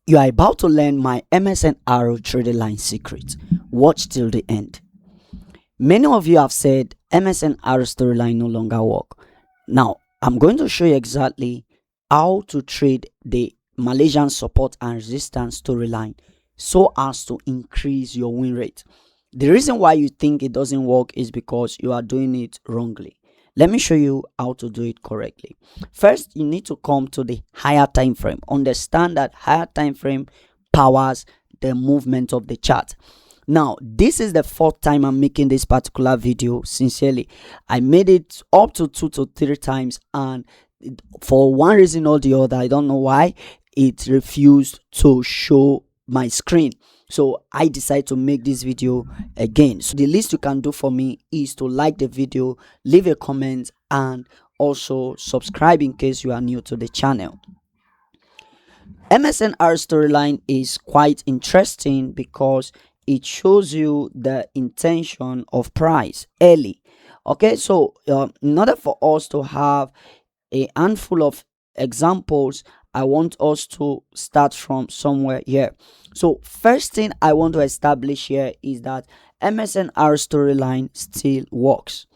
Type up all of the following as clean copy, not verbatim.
You are about to learn my MSNR trading line secret. Watch till the end. Many of you have said MSNR storyline no longer work. Now, I'm going to show you exactly how to trade the Malaysian support and resistance storyline so as to increase your win rate. The reason why you think it doesn't work is because you are doing it wrongly. Let me show you how to do it correctly. First, you need to come to the higher time frame. Understand that higher time frame powers the movement of the chart. Now, this is the fourth time I'm making this particular video. Sincerely, I made it up to 2 to 3 times, and for one reason or the other, I don't know why, it refused to show my screen. So I decided to make this video again. So the least you can do for me is to like the video, leave a comment, and also subscribe in case you are new to the channel. MSNR storyline is quite interesting because it shows you the intention of price early. Okay, so in order for us to have a handful of examples, I want us to start from somewhere here. So first thing I want to establish here is that MSNR storyline still works.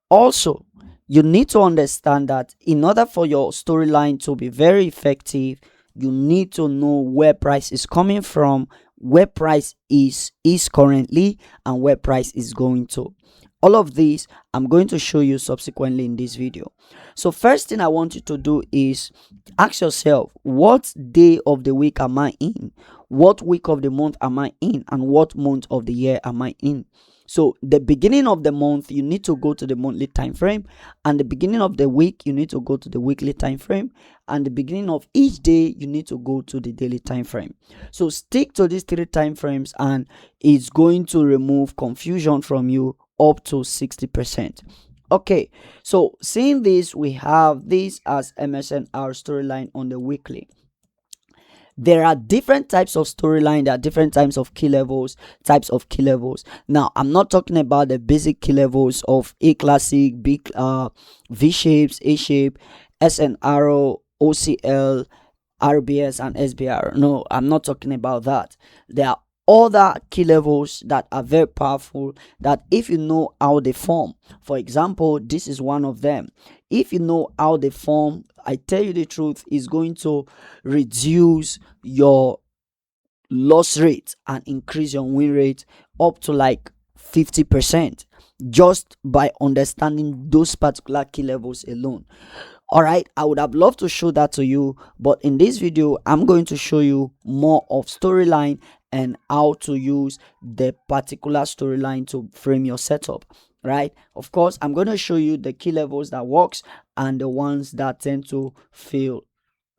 Also, you need to understand that in order for your storyline to be very effective, you need to know where price is coming from, where price is currently, and where price is going to. All of these I'm going to show you subsequently in this video. So first thing I want you to do is ask yourself, what day of the week am I in? What week of the month am I in? And what month of the year am I in? So the beginning of the month, you need to go to the monthly time frame, and the beginning of the week, you need to go to the weekly time frame, and the beginning of each day, you need to go to the daily time frame. So stick to these 3 time frames, and it's going to remove confusion from you up to 60%. Okay, so seeing this, we have this as MSNR storyline on the weekly. There are different types of storyline. There are different types of key levels. Now, I'm not talking about the basic key levels of A classic, V shapes, A shape, SNR, OCL, RBS, and SBR. No, I'm not talking about that. There are other key levels that are very powerful, that if you know how they form, for example, this is one of them. If you know how they form, I tell you the truth, is going to reduce your loss rate and increase your win rate up to like 50% just by understanding those particular key levels alone. All right, I would have loved to show that to you, but in this video I'm going to show you more of storyline and how to use the particular storyline to frame your setup. Right, of course I'm going to show you the key levels that works and the ones that tend to fail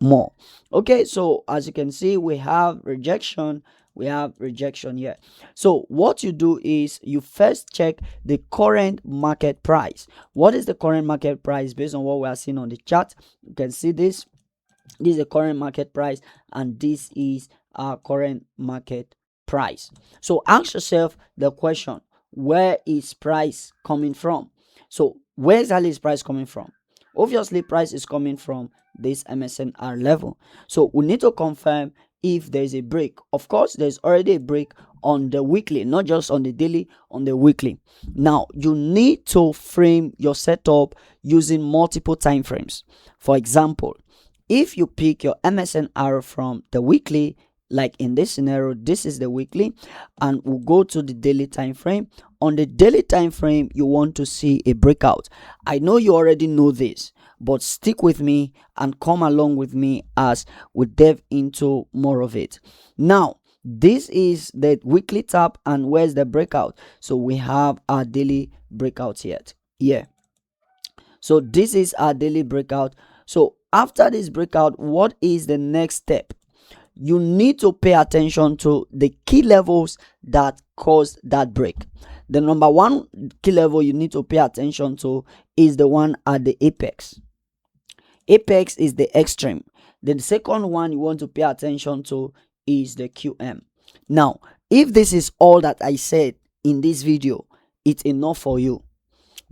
more. Okay, so as you can see, we have rejection here. So what you do is you first check the current market price. What is the current market price? Based on what we are seeing on the chart, you can see this is the current market price, and this is our current market price. So ask yourself the question, where is price coming from? So where exactly is price coming from? Obviously price is coming from this MSNR level. So we need to confirm if there is a break. Of course, there's already a break on the weekly, not just on the daily, on the weekly. Now you need to frame your setup using multiple time frames. For example, if you pick your MSNR from the weekly, like in this scenario, this is the weekly, and we'll go to the daily time frame. On the daily time frame, you want to see a breakout. I know you already know this, but stick with me and come along with me as we dive into more of it. Now, this is the weekly tap, and where's the breakout? So we have our daily breakout here. So this is our daily breakout. So after this breakout, what is the next step? You need to pay attention to the key levels that caused that break. The number one key level you need to pay attention to is the one at the apex. Apex is the extreme. The second one you want to pay attention to is the QM. Now, if this is all that I said in this video, it's enough for you,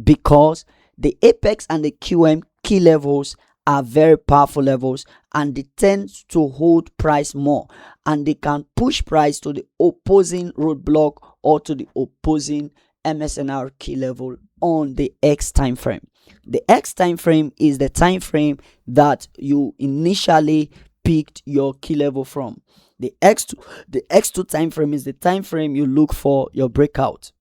because the apex and the QM key levels are very powerful levels, and they tend to hold price more, and they can push price to the opposing roadblock or to the opposing MSNR key level on the X time frame. The X time frame is the time frame that you initially picked your key level from. The X2 time frame is the time frame you look for your breakout.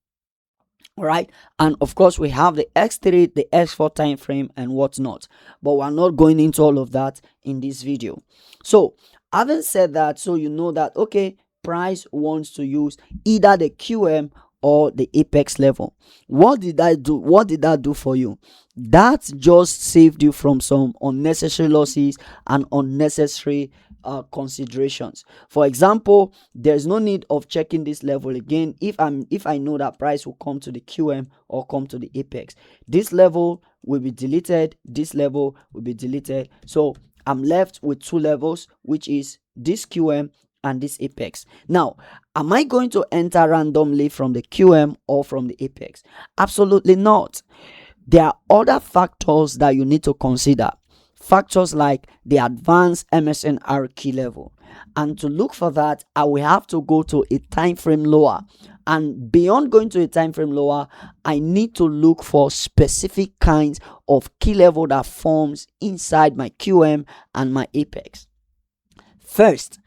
All right, and of course we have the X3, the X4 time frame, and whatnot, but we're not going into all of that in this video. So having said that, so you know that okay, price wants to use either the QM or the apex level. What did I do? What did that do for you? That just saved you from some unnecessary losses and unnecessary considerations. For example, there's no need of checking this level again if I know that price will come to the QM or come to the apex. This level will be deleted, this level will be deleted, so I'm left with two levels, which is this QM and this apex. Now, am I going to enter randomly from the QM or from the apex? Absolutely not. There are other factors that you need to consider. Factors like the advanced MSNR key level. And to look for that, I will have to go to a time frame lower. And beyond going to a time frame lower, I need to look for specific kinds of key level that forms inside my QM and my apex. First,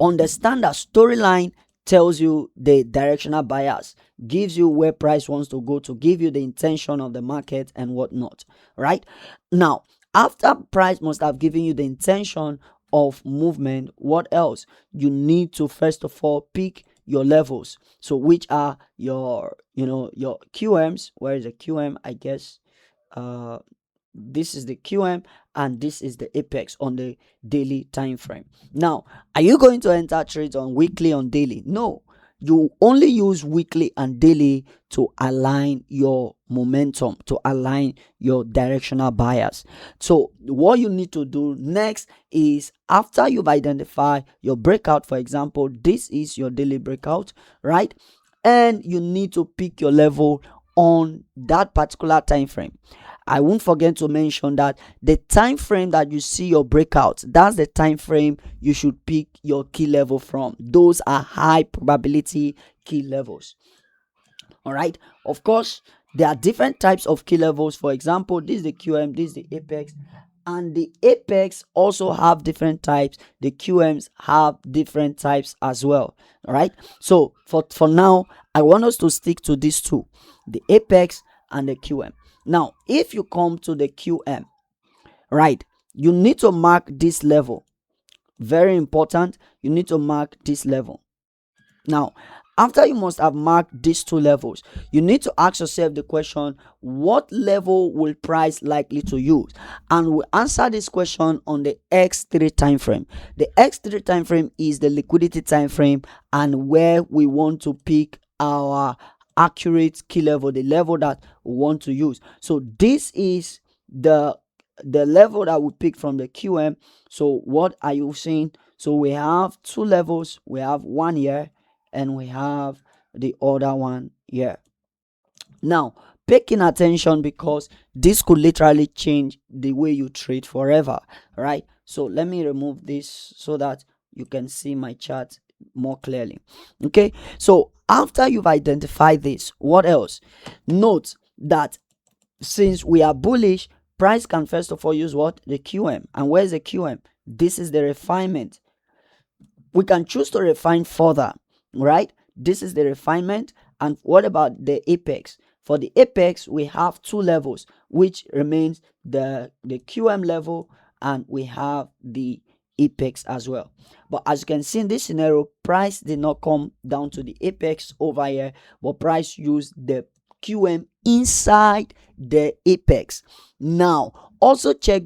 understand that storyline tells you the directional bias, gives you where price wants to go, to give you the intention of the market and whatnot, right? Now, after price must have given you the intention of movement, what else? You need to first of all pick your levels. So which are your QMs. Where is the QM? I guess this is the QM and this is the apex on the daily time frame. Now, are you going to enter trades on weekly, on daily? No. You only use weekly and daily to align your momentum, to align your directional bias. So what you need to do next is, after you've identified your breakout, for example, this is your daily breakout, right? And you need to pick your level on that particular time frame. I won't forget to mention that the time frame that you see your breakout, that's the time frame you should pick your key level from. Those are high probability key levels. All right, of course there are different types of key levels. For example, this is the QM, this is the apex, and the apex also have different types. The QMs have different types as well. All right, so for now I want us to stick to these two, the apex and the QM. Now, if you come to the QM, right, you need to mark this level. Very important, you need to mark this level. Now, after you must have marked these two levels, you need to ask yourself the question, what level will price likely to use? And we'll answer this question on the X3 time frame. The X3 time frame is the liquidity time frame, and where we want to pick our accurate key level, the level that we want to use. So this is the level that we pick from the QM. So what are you seeing? So we have two levels. We have one here and we have the other one here. Now, paying attention, because this could literally change the way you trade forever, right? So let me remove this so that you can see my chart more clearly. Okay, so after you've identified this, what else? Note that since we are bullish, price can first of all use what? The QM. And where's the QM? This is the refinement. We can choose to refine further, right? This is the refinement. And what about the apex? For the apex, we have two levels, which remains the QM level, and we have the apex as well. But as you can see in this scenario, price did not come down to the apex over here, but price used the QM inside the apex. Now, also check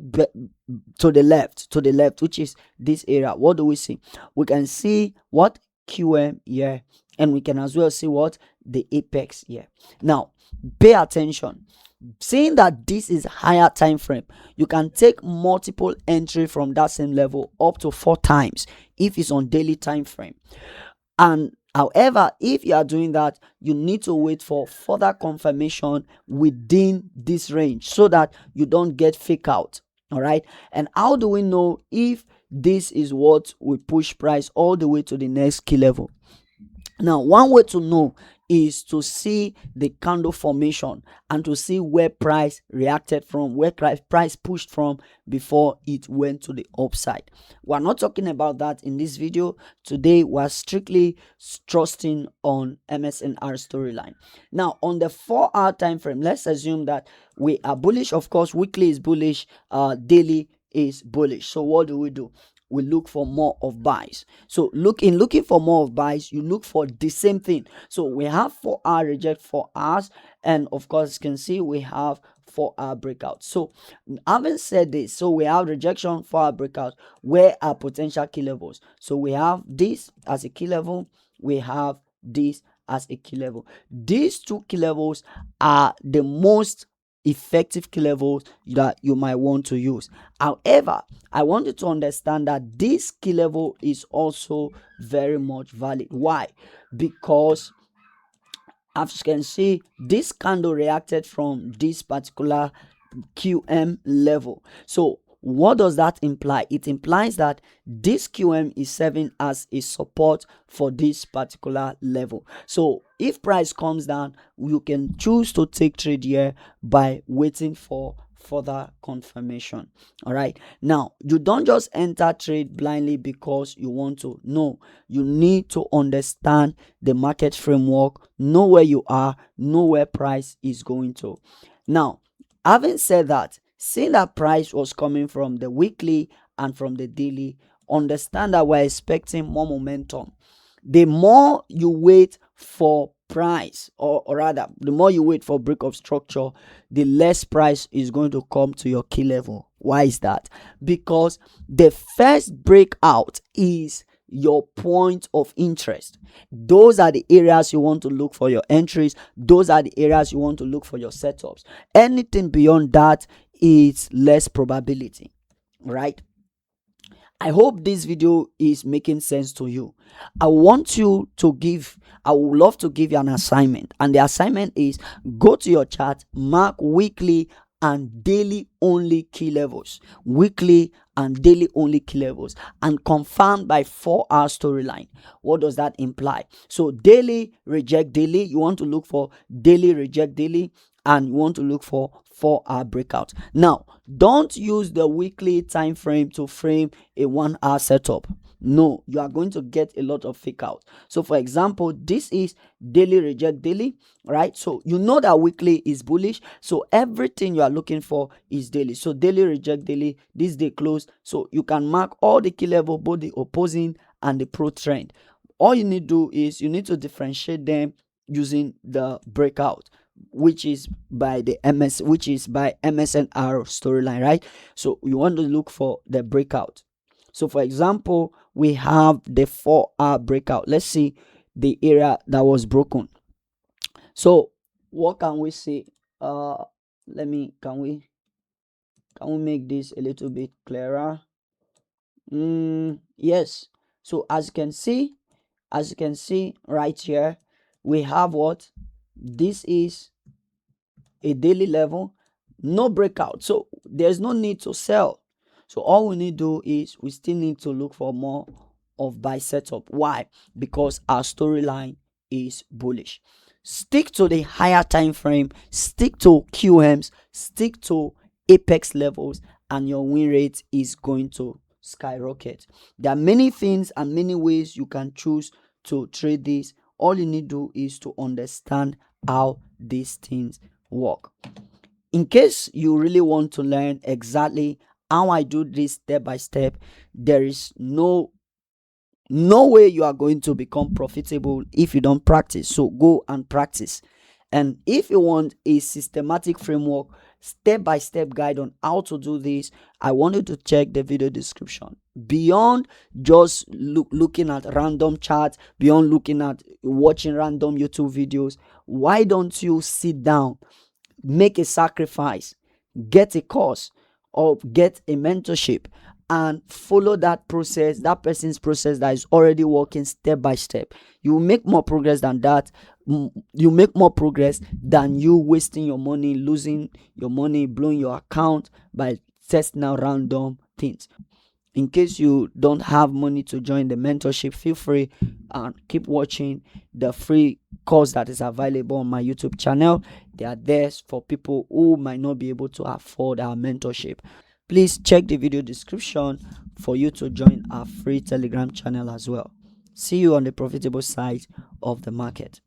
to the left, which is this area. What do we see? We can see what? QM here, and we can as well see what? The apex here. Now, pay attention. Seeing that this is higher time frame, you can take multiple entry from that same level up to 4 times if it's on daily time frame. And however, if you are doing that, you need to wait for further confirmation within this range so that you don't get fake out. All right. And how do we know if this is what will push price all the way to the next key level? Now, one way to know is to see the candle formation and to see where price reacted from, where price pushed from before it went to the upside. We're not talking about that in this video. Today, we're strictly trusting on MSNR storyline. Now, on the 4-hour time frame, let's assume that we are bullish. Of course, weekly is bullish, daily is bullish. So what do? We look for more of buys. So looking for more of buys, you look for the same thing. So we have 4-hour reject 4 hours, and of course you can see we have 4-hour breakout. So having said this, so we have rejection, 4-hour breakout. Where are potential key levels? So we have this as a key level, we have this as a key level. These two key levels are the most effective key levels that you might want to use. However, I want you to understand that this key level is also very much valid. Why? Because as you can see, this candle reacted from this particular QM level. So what does that imply? It implies that this QM is serving as a support for this particular level. So if price comes down, you can choose to take trade here by waiting for further confirmation. All right, now you don't just enter trade blindly because you want to. No, you need to understand the market framework, know where you are, know where price is going to. Now, having said that, seeing that price was coming from the weekly and from the daily, understand that we're expecting more momentum. The more you wait for price, or rather the more you wait for break of structure, the less price is going to come to your key level. Why is that? Because the first breakout is your point of interest. Those are the areas you want to look for your entries. Those are the areas you want to look for your setups. Anything beyond that is less probability, right? I hope this video is making sense to you. I would love to give you an assignment, and the assignment is go to your chart, mark weekly and daily only key levels, weekly and daily only key levels, and confirmed by 4-hour storyline. What does that imply? So daily reject daily, you want to look for daily reject daily, and you want to look for 4-hour breakout. Now, don't use the weekly time frame to frame a 1-hour setup. No, you are going to get a lot of fake out. So for example, this is daily reject daily, right? So you know that weekly is bullish, so everything you are looking for is daily. So daily reject daily, this day close. So you can mark all the key level, both the opposing and the pro trend. All you need to do is you need to differentiate them using the breakout, which is by MSNR storyline, right? So you want to look for the breakout. So for example, we have the 4-hour breakout. Let's see the area that was broken. So what can we see? Can we make this a little bit clearer? Yes. So as you can see right here, we have what? This is a daily level, no breakout, so there's no need to sell. So all we need to do is we still need to look for more of buy setup. Why? Because our storyline is bullish. Stick to the higher time frame, stick to QMs, stick to apex levels, and your win rate is going to skyrocket. There are many things and many ways you can choose to trade this. All you need to do is to understand how these things work. In case you really want to learn exactly how I do this step by step, there is no way you are going to become profitable if you don't practice. So go and practice. And if you want a systematic framework, step by step guide on how to do this, I want you to check the video description. Beyond just looking at random charts, beyond watching random YouTube videos, why don't you sit down, make a sacrifice, get a course or get a mentorship, and follow that process, that person's process that is already working step by step? You will make more progress than that. You make more progress than you wasting your money, losing your money, blowing your account by testing out random things. In case you don't have money to join the mentorship, feel free and keep watching the free course that is available on my YouTube channel. They are there for people who might not be able to afford our mentorship. Please check the video description for you to join our free Telegram channel as well. See you on the profitable side of the market.